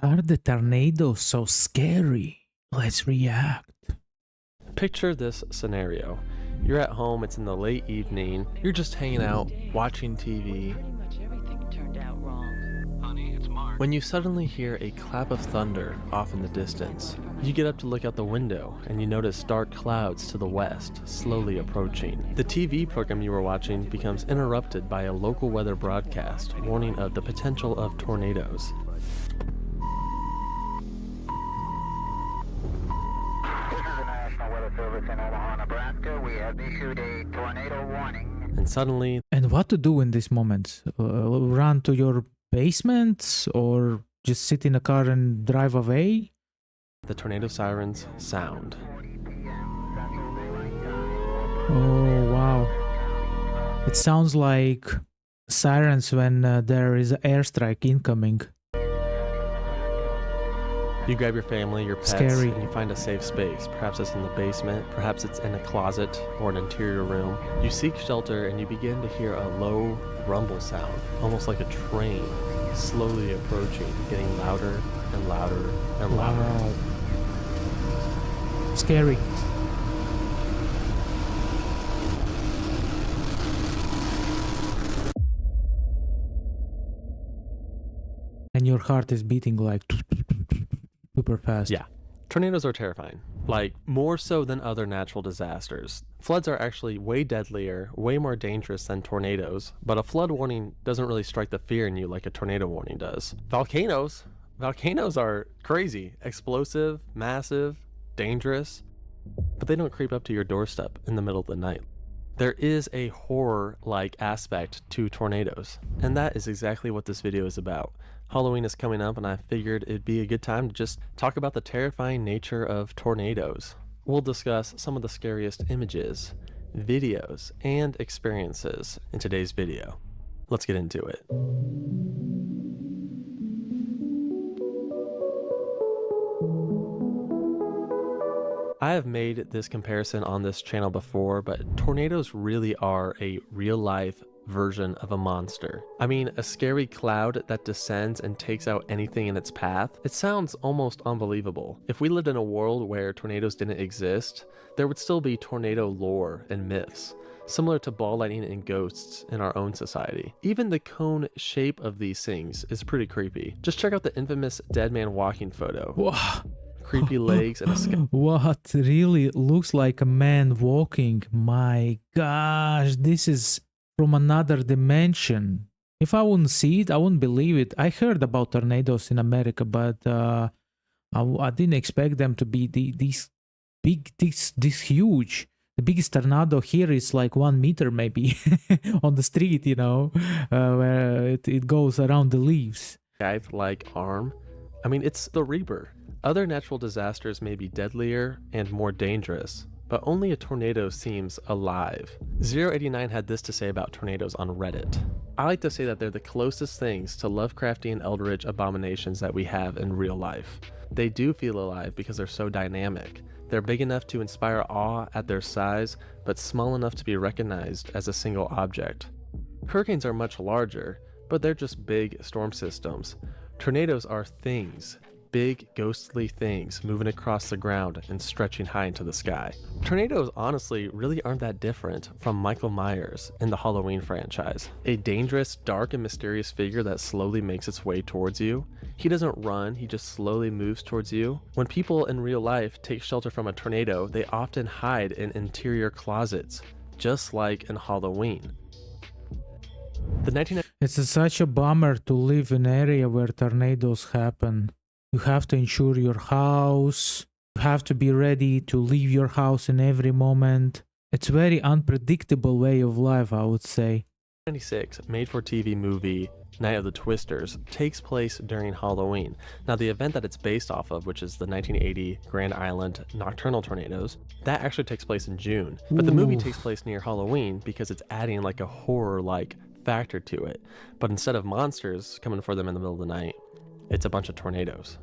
Are the tornadoes so scary? Let's react. Picture this scenario. You're at home, it's in the late evening, you're just hanging out, watching TV, when you suddenly hear a clap of thunder off in the distance. You get up to look out the window, and you notice dark clouds to the west, slowly approaching. The TV program you were watching becomes interrupted by a local weather broadcast, warning of the potential of tornadoes. Service in Omaha, Nebraska. We have issued a tornado warning. And suddenly... And what to do in this moment? Run to your basement or just sit in a car and drive away? the tornado sirens sound. Oh, wow. It sounds like sirens when there is an airstrike incoming. You grab your family, your pets, Scary. and you find a safe space. Perhaps it's in the basement, perhaps it's in a closet or an interior room. You seek shelter and you begin to hear a low rumble sound, almost like a train, slowly approaching, getting louder and louder and louder. Wow. Scary. And your heart is beating like super fast. Yeah. Tornadoes are terrifying, like more so than other natural disasters. Floods are actually way deadlier, way more dangerous than tornadoes, but a flood warning doesn't really strike the fear in you like a tornado warning does. Volcanoes are crazy, explosive, massive, dangerous, but they don't creep up to your doorstep in the middle of the night. There is a horror-like aspect to tornadoes, and that is exactly what this video is about. Halloween is coming up, and I figured it'd be a good time to just talk about the terrifying nature of tornadoes. We'll discuss some of the scariest images, videos, and experiences in today's video. Let's get into it. I have made this comparison on this channel before, but tornadoes really are a real-life version of a monster. I mean, a scary cloud that descends and takes out anything in its path. It sounds almost unbelievable. If we lived in a world where tornadoes didn't exist, there would still be tornado lore and myths, similar to ball lightning and ghosts in our own society. Even the cone shape of these things is pretty creepy. Just check out the infamous dead man walking photo. Wow. Creepy legs and a sky. What really looks like a man walking. My gosh, this is from another dimension. If I wouldn't see it, I wouldn't believe it. I heard about tornadoes in America, but I didn't expect them to be these big, this huge. The biggest tornado here is like 1 meter maybe on the street, you know, where it goes around the leaves. Like arm. I mean, it's the Reaper. Other natural disasters may be deadlier and more dangerous, but only a tornado seems alive. 089 had this to say about tornadoes on Reddit. I like to say that they're the closest things to Lovecraftian eldritch abominations that we have in real life. They do feel alive because they're so dynamic. They're big enough to inspire awe at their size, but small enough to be recognized as a single object. Hurricanes are much larger, but they're just big storm systems. Tornadoes are things. Big, ghostly things moving across the ground and stretching high into the sky. Tornadoes honestly really aren't that different from Michael Myers in the Halloween franchise. A dangerous, dark, and mysterious figure that slowly makes its way towards you. He doesn't run, he just slowly moves towards you. When people in real life take shelter from a tornado, they often hide in interior closets, just like in Halloween. It's such a bummer to live in an area where tornadoes happen. You have to insure your house. You have to be ready to leave your house in every moment. It's a very unpredictable way of life, I would say. 1996 made-for-TV movie Night of the Twisters takes place during Halloween. Now, the event that it's based off of, which is the 1980 Grand Island Nocturnal tornadoes, that actually takes place in June. But the movie takes place near Halloween because it's adding like a horror-like factor to it. But instead of monsters coming for them in the middle of the night, it's a bunch of tornadoes.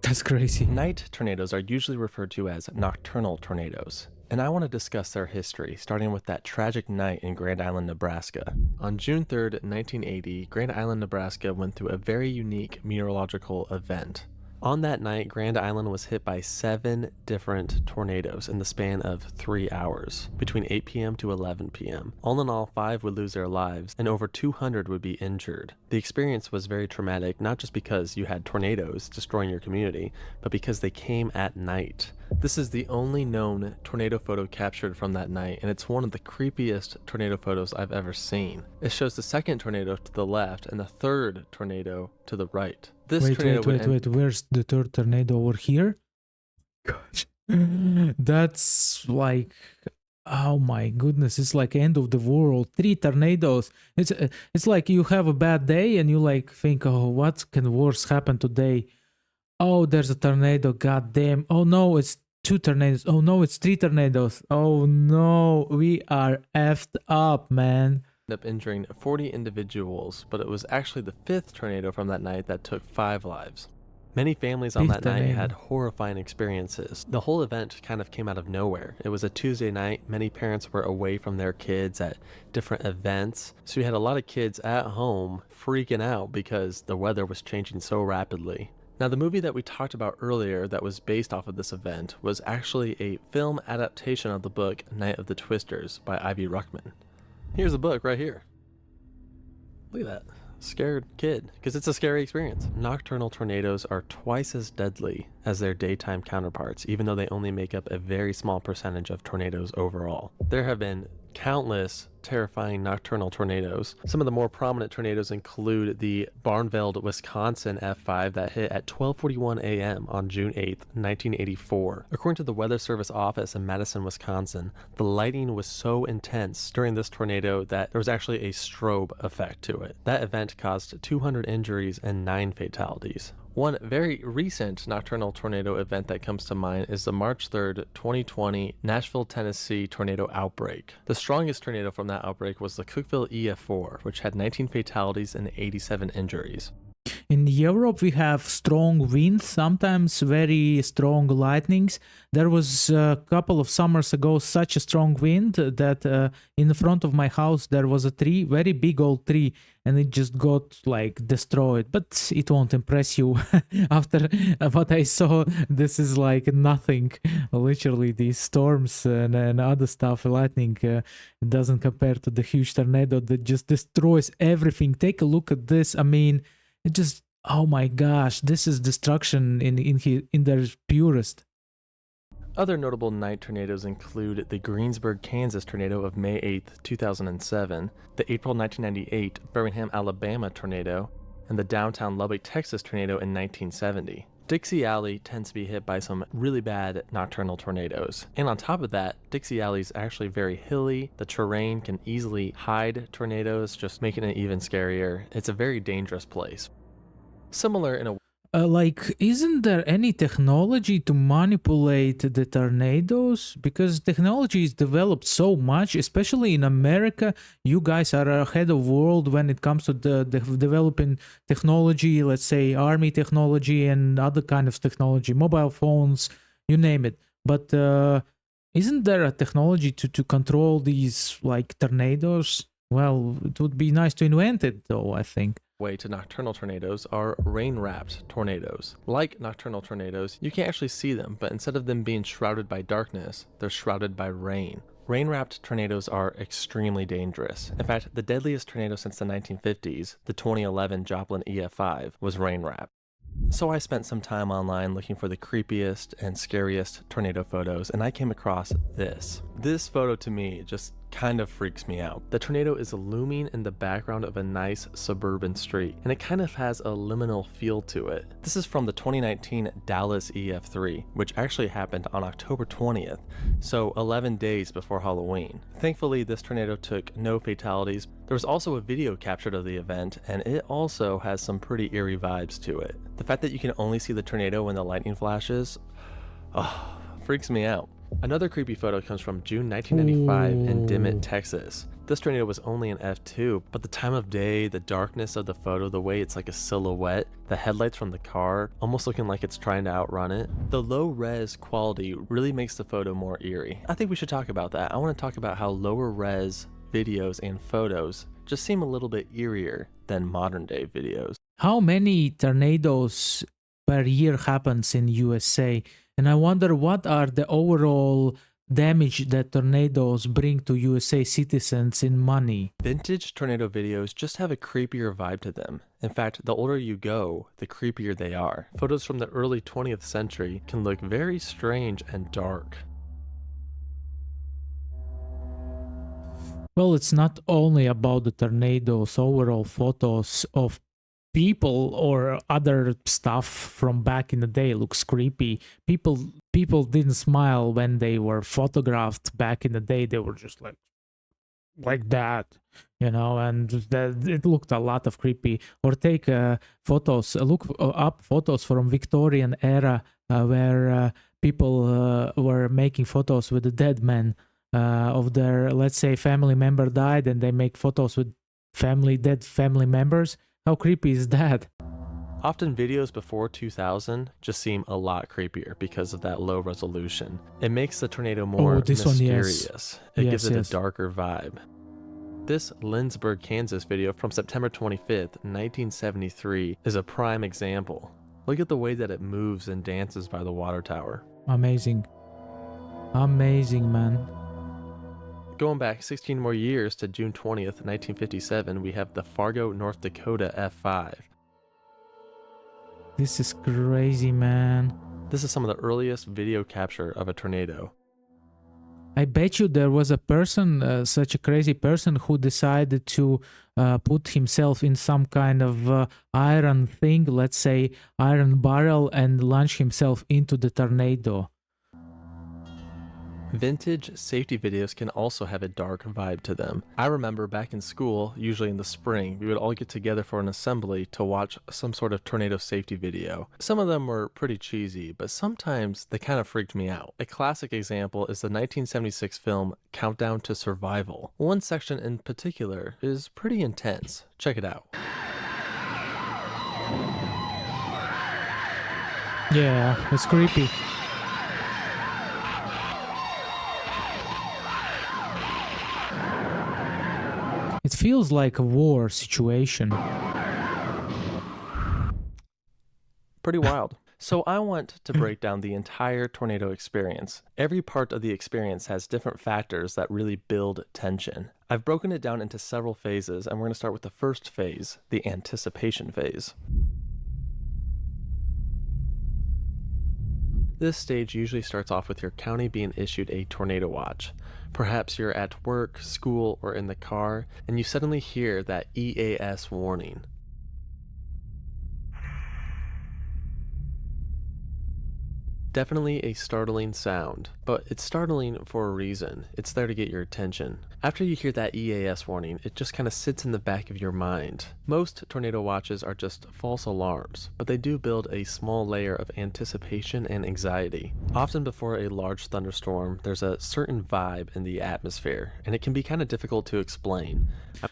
That's crazy. Night tornadoes are usually referred to as nocturnal tornadoes. and I want to discuss their history, starting with that tragic night in Grand Island, Nebraska. On June 3rd, 1980, Grand Island, Nebraska went through a very unique meteorological event. On that night, Grand Island was hit by 7 different tornadoes in the span of 3 hours, between 8 p.m. to 11 p.m. All in all, 5 would lose their lives, and over 200 would be injured. The experience was very traumatic, not just because you had tornadoes destroying your community, but because they came at night. This is the only known tornado photo captured from that night, and it's one of the creepiest tornado photos I've ever seen. It shows the second tornado to the left and the third tornado to the right. This Wait, where's the third tornado? Over here? Gosh. That's like, oh my goodness, it's like end of the world. 3 tornadoes. It's like you have a bad day and you like think, oh, what can worse happen today? Oh, there's a tornado, god damn. Oh no, it's 2 tornadoes. Oh no, it's 3 tornadoes. Oh no, we are effed up, man. Up injuring 40 individuals, but it was actually the 5th tornado from that night that took 5 lives. Many families on that night had horrifying experiences. The whole event kind of came out of nowhere. It was a Tuesday night. Many parents were away from their kids at different events, so you had a lot of kids at home freaking out because the weather was changing so rapidly. Now, the movie that we talked about earlier that was based off of this event was actually a film adaptation of the book Night of the Twisters by Ivy Ruckman. Here's the book right here. Look at that. Scared kid, because it's a scary experience. Nocturnal tornadoes are twice as deadly as their daytime counterparts, even though they only make up a very small percentage of tornadoes overall. There have been countless terrifying nocturnal tornadoes. Some of the more prominent tornadoes include the Barnveld, Wisconsin F5 that hit at 12:41 a.m. on June 8th, 1984. According to the Weather Service office in Madison, Wisconsin, the lightning was so intense during this tornado that there was actually a strobe effect to it. That event caused 200 injuries and 9 fatalities. One very recent nocturnal tornado event that comes to mind is the March 3rd, 2020 Nashville, Tennessee tornado outbreak. The strongest tornado from that outbreak was the Cookeville EF4, which had 19 fatalities and 87 injuries. In Europe, we have strong winds, sometimes very strong lightnings. There was a couple of summers ago such a strong wind that in the front of my house there was a tree, very big old tree, and it just got like destroyed. But it won't impress you. After what I saw, this is like nothing. Literally, these storms and other stuff, lightning, doesn't compare to the huge tornado that just destroys everything. Take a look at this. I mean, it just, oh my gosh, this is destruction in their purest. Other notable night tornadoes include the Greensburg, Kansas tornado of May 8th, 2007, the April 1998 Birmingham, Alabama tornado, and the downtown Lubbock, Texas tornado in 1970. Dixie Alley tends to be hit by some really bad nocturnal tornadoes. And on top of that, Dixie Alley is actually very hilly. The terrain can easily hide tornadoes, just making it even scarier. It's a very dangerous place. Similar in a like, isn't there any technology to manipulate the tornadoes? Because technology is developed so much, especially in America. You guys are ahead of world when it comes to the developing technology, let's say army technology and other kind of technology, mobile phones, you name it. But isn't there a technology to control these like tornadoes? Well, it would be nice to invent it though, I think. Way to nocturnal tornadoes are rain-wrapped tornadoes. Like nocturnal tornadoes, you can't actually see them, but instead of them being shrouded by darkness, they're shrouded by rain. Rain-wrapped tornadoes are extremely dangerous. In fact, the deadliest tornado since the 1950s, the 2011 Joplin EF5, was rain-wrapped. So I spent some time online looking for the creepiest and scariest tornado photos, and I came across this. This photo to me just kind of freaks me out. The tornado is looming in the background of a nice suburban street, and it kind of has a liminal feel to it. This is from the 2019 Dallas EF3, which actually happened on October 20th, so 11 days before Halloween. Thankfully, this tornado took no fatalities. There was also a video captured of the event, and it also has some pretty eerie vibes to it. The fact that you can only see the tornado when the lightning flashes, freaks me out. Another creepy photo comes from June 1995 in Dimmitt, Texas. This tornado was only an F2, but the time of day, the darkness of the photo, the way it's like a silhouette, the headlights from the car, almost looking like it's trying to outrun it. The low res quality really makes the photo more eerie. I think we should talk about that. I want to talk about how lower res videos and photos just seem a little bit eerier than modern day videos. How many tornadoes per year happens in USA? And I wonder what are the overall damage that tornadoes bring to USA citizens in money. Vintage tornado videos just have a creepier vibe to them. In fact, the older you go, the creepier they are. Photos from the early 20th century can look very strange and dark. Well, it's not only about the tornadoes, overall photos of people or other stuff from back in the day looks creepy. People didn't smile when they were photographed back in the day. They were just like that, and it looked a lot of creepy. Or take photos, look up photos from Victorian era where people were making photos with the dead men of their, let's say, family member died, and they make photos with dead family members. How creepy is that? Often videos before 2000 just seem a lot creepier because of that low resolution. It makes the tornado more mysterious. Yes. It gives it a darker vibe. This Lindsborg, Kansas video from September 25th, 1973 is a prime example. Look at the way that it moves and dances by the water tower. Amazing. Amazing, man. Going back 16 more years to June 20th, 1957, we have the Fargo, North Dakota F5. This is crazy, man. This is some of the earliest video capture of a tornado. I bet you there was a person, such a crazy person, who decided to put himself in some kind of iron thing, let's say iron barrel, and launch himself into the tornado. Vintage safety videos can also have a dark vibe to them. I remember back in school, usually in the spring, we would all get together for an assembly to watch some sort of tornado safety video. Some of them were pretty cheesy, but sometimes they kind of freaked me out. A classic example is the 1976 film Countdown to Survival. One section in particular is pretty intense. Check it out. Yeah, it's creepy. It feels like a war situation. Pretty wild. So I want to break down the entire tornado experience. Every part of the experience has different factors that really build tension. I've broken it down into several phases, and we're going to start with the first phase, the anticipation phase. This stage usually starts off with your county being issued a tornado watch. Perhaps you're at work, school, or in the car, and you suddenly hear that EAS warning. Definitely a startling sound, but it's startling for a reason. It's there to get your attention. After you hear that EAS warning, it just kind of sits in the back of your mind. Most tornado watches are just false alarms, but they do build a small layer of anticipation and anxiety. Often before a large thunderstorm, there's a certain vibe in the atmosphere, and it can be kind of difficult to explain.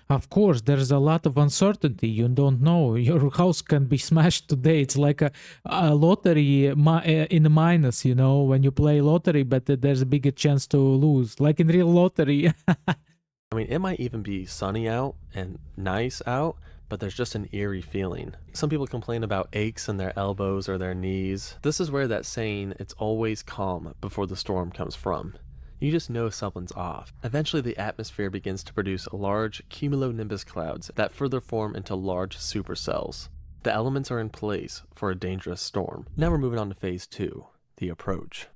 Of course, there's a lot of uncertainty. You don't know. Your house can be smashed today. It's like a lottery in a minus, when you play lottery, but there's a bigger chance to lose, like in real lottery. I mean, it might even be sunny out and nice out, but there's just an eerie feeling. Some people complain about aches in their elbows or their knees. This is where that saying, "it's always calm before the storm," comes from. You just know something's off. Eventually, the atmosphere begins to produce large cumulonimbus clouds that further form into large supercells. The elements are in place for a dangerous storm. Now we're moving on to phase 2, the approach.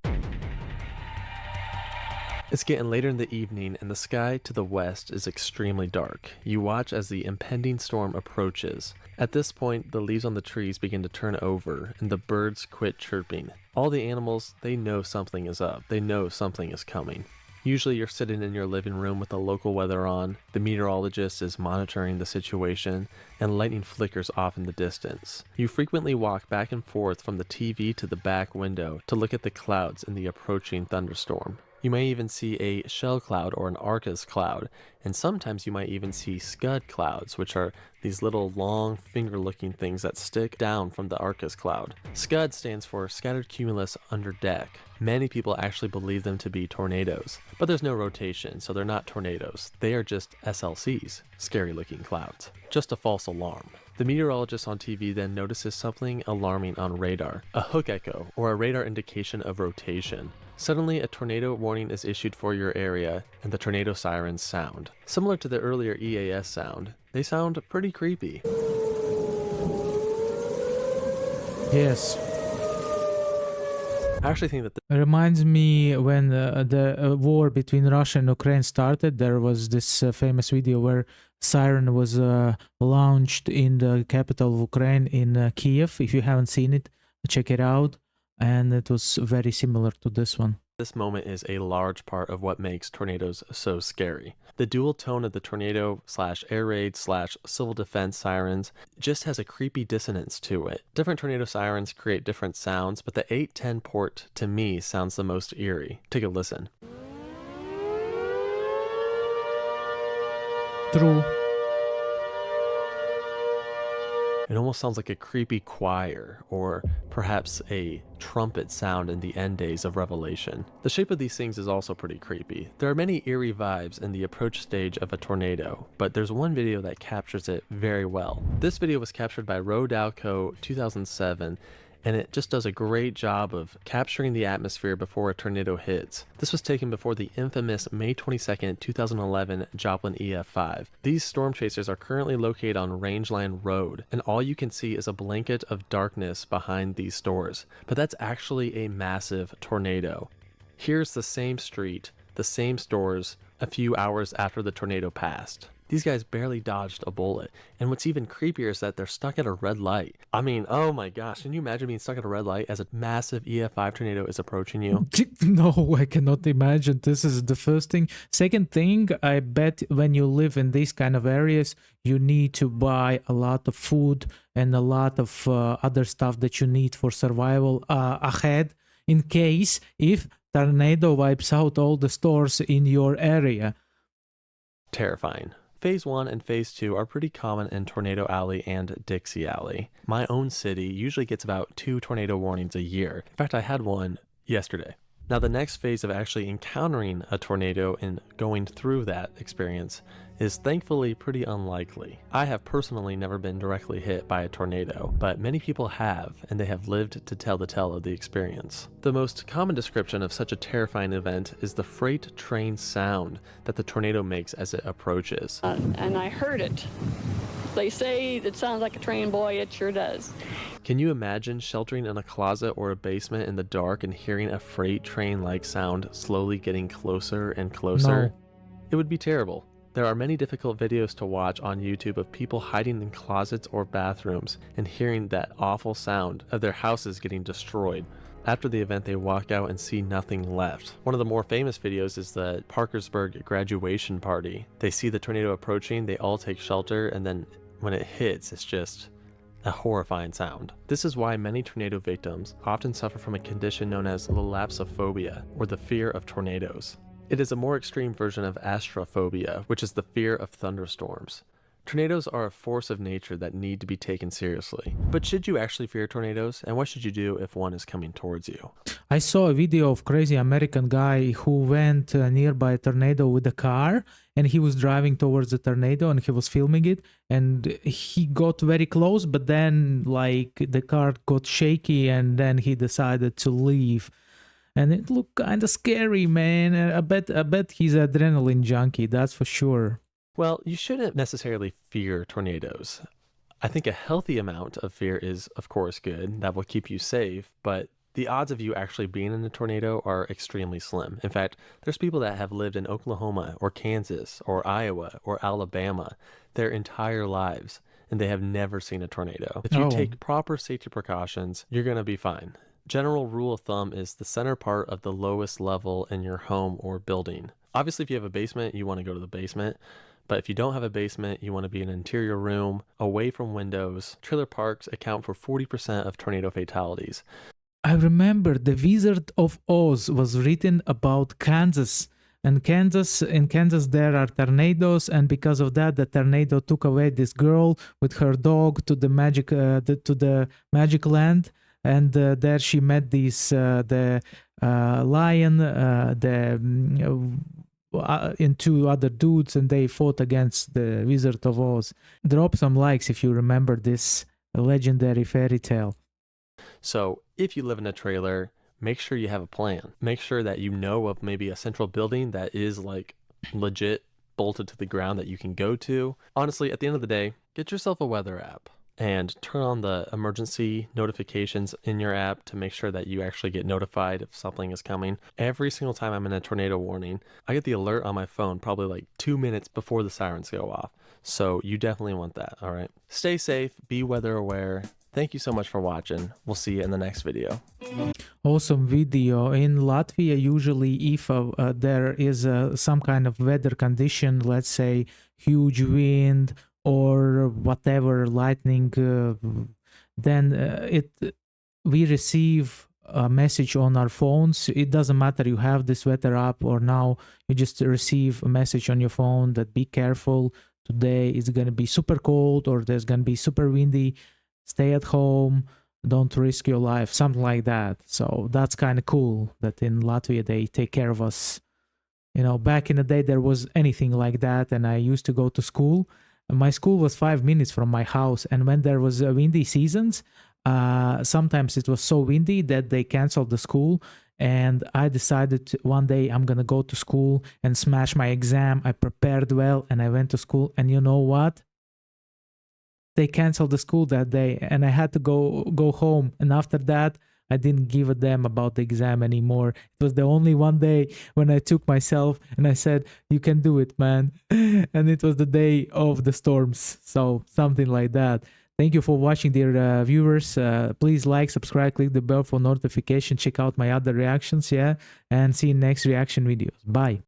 It's getting later in the evening, and the sky to the west is extremely dark. You watch as the impending storm approaches. At this point, the leaves on the trees begin to turn over, and the birds quit chirping. All the animals, they know something is up. They know something is coming. Usually you're sitting in your living room with the local weather on, the meteorologist is monitoring the situation, and lightning flickers off in the distance. You frequently walk back and forth from the TV to the back window to look at the clouds in the approaching thunderstorm. You may even see a shell cloud or an Arcus cloud, and sometimes you might even see scud clouds, which are these little long finger-looking things that stick down from the Arcus cloud. Scud stands for scattered cumulus under deck. Many people actually believe them to be tornadoes, but there's no rotation, so they're not tornadoes. They are just SLCs, scary-looking clouds. Just a false alarm. The meteorologist on TV then notices something alarming on radar, a hook echo, or a radar indication of rotation. Suddenly, a tornado warning is issued for your area, and the tornado sirens sound. Similar to the earlier EAS sound, they sound pretty creepy. Yes. I actually think that It reminds me when the war between Russia and Ukraine started, there was this famous video where siren was launched in the capital of Ukraine in Kiev. If you haven't seen it, check it out. And it was very similar to this one. this moment is a large part of what makes tornadoes so scary. The dual tone of the tornado / air raid / civil defense sirens just has a creepy dissonance to it. Different tornado sirens create different sounds, but the 810 port to me sounds the most eerie. Take a listen. True. It almost sounds like a creepy choir, or perhaps a trumpet sound in the end days of Revelation. The shape of these things is also pretty creepy. There are many eerie vibes in the approach stage of a tornado, but there's one video that captures it very well. This video was captured by Rodalco 2007, and it just does a great job of capturing the atmosphere before a tornado hits. This was taken before the infamous May 22nd, 2011 Joplin EF5. These storm chasers are currently located on Rangeline Road, and all you can see is a blanket of darkness behind these stores. But that's actually a massive tornado. Here's the same street, the same stores, a few hours after the tornado passed. These guys barely dodged a bullet, and what's even creepier is that they're stuck at a red light. I mean, oh my gosh, can you imagine being stuck at a red light as a massive EF5 tornado is approaching you? No, I cannot imagine. This is the first thing. Second thing, I bet when you live in these kind of areas, you need to buy a lot of food and a lot of other stuff that you need for survival ahead, in case if tornado wipes out all the stores in your area. Terrifying. Phase 1 and Phase 2 are pretty common in Tornado Alley and Dixie Alley. My own city usually gets about 2 tornado warnings a year. In fact, I had one yesterday. Now, the next phase of actually encountering a tornado and going through that experience is thankfully pretty unlikely. I have personally never been directly hit by a tornado, but many people have, and they have lived to tell the tale of the experience. The most common description of such a terrifying event is the freight train sound that the tornado makes as it approaches. And I heard it. They say it sounds like a train, boy, it sure does. Can you imagine sheltering in a closet or a basement in the dark and hearing a freight train-like sound slowly getting closer and closer? No. It would be terrible. There are many difficult videos to watch on YouTube of people hiding in closets or bathrooms and hearing that awful sound of their houses getting destroyed. After the event, they walk out and see nothing left. One of the more famous videos is the Parkersburg graduation party. They see the tornado approaching, they all take shelter, and then when it hits, it's just a horrifying sound. This is why many tornado victims often suffer from a condition known as lapsophobia, or the fear of tornadoes. It is a more extreme version of astrophobia, which is the fear of thunderstorms. Tornadoes are a force of nature that need to be taken seriously. But should you actually fear tornadoes, and what should you do if one is coming towards you? I saw a video of crazy American guy who went nearby a tornado with a car, and he was driving towards the tornado and he was filming it, and he got very close, but then like the car got shaky and then he decided to leave. And it looked kind of scary, man. I bet he's an adrenaline junkie, that's for sure. Well, you shouldn't necessarily fear tornadoes. I think a healthy amount of fear is, of course, good. That will keep you safe, but the odds of you actually being in a tornado are extremely slim. In fact, there's people that have lived in Oklahoma or Kansas or Iowa or Alabama their entire lives, and they have never seen a tornado. If you take proper safety precautions, you're going to be fine. General rule of thumb is the center part of the lowest level in your home or building. Obviously, if you have a basement, you want to go to the basement. But if you don't have a basement, you want to be in an interior room, away from windows. Trailer parks account for 40% of tornado fatalities. I remember The Wizard of Oz was written about Kansas. And in Kansas, there are tornadoes, and because of that, the tornado took away this girl with her dog to the magic land, and there she met the lion, and two other dudes, and they fought against the Wizard of Oz. Drop some likes if you remember this legendary fairy tale. So if you live in a trailer, make sure you have a plan. Make sure that you know of maybe a central building that is like legit bolted to the ground that you can go to. Honestly, at the end of the day, get yourself a weather app and turn on the emergency notifications in your app to make sure that you actually get notified if something is coming. Every single time I'm in a tornado warning, I get the alert on my phone probably like 2 minutes before the sirens go off. So you definitely want that, all right? Stay safe, be weather aware. Thank you so much for watching. We'll see you in the next video. Awesome video. In Latvia, usually if there is some kind of weather condition, let's say huge wind or whatever, lightning, then we receive a message on our phones. It doesn't matter you have this weather app or now, you just receive a message on your phone that be careful. Today it's going to be super cold or there's going to be super windy. Stay at home, don't risk your life, something like that. So that's kind of cool that in Latvia they take care of us. You know, back in the day there was anything like that, and I used to go to school. My school was 5 minutes from my house, and when there was windy seasons, sometimes it was so windy that they canceled the school, and I decided one day I'm gonna go to school and smash my exam. I prepared well and I went to school, and you know what? They canceled the school that day and I had to go home. And after that, I didn't give a damn about the exam anymore. It was the only one day when I took myself and I said, you can do it, man. And it was the day of the storms. So something like that. Thank you for watching, dear viewers. Please like, subscribe, click the bell for notification. Check out my other reactions, yeah? And see you in next reaction videos. Bye.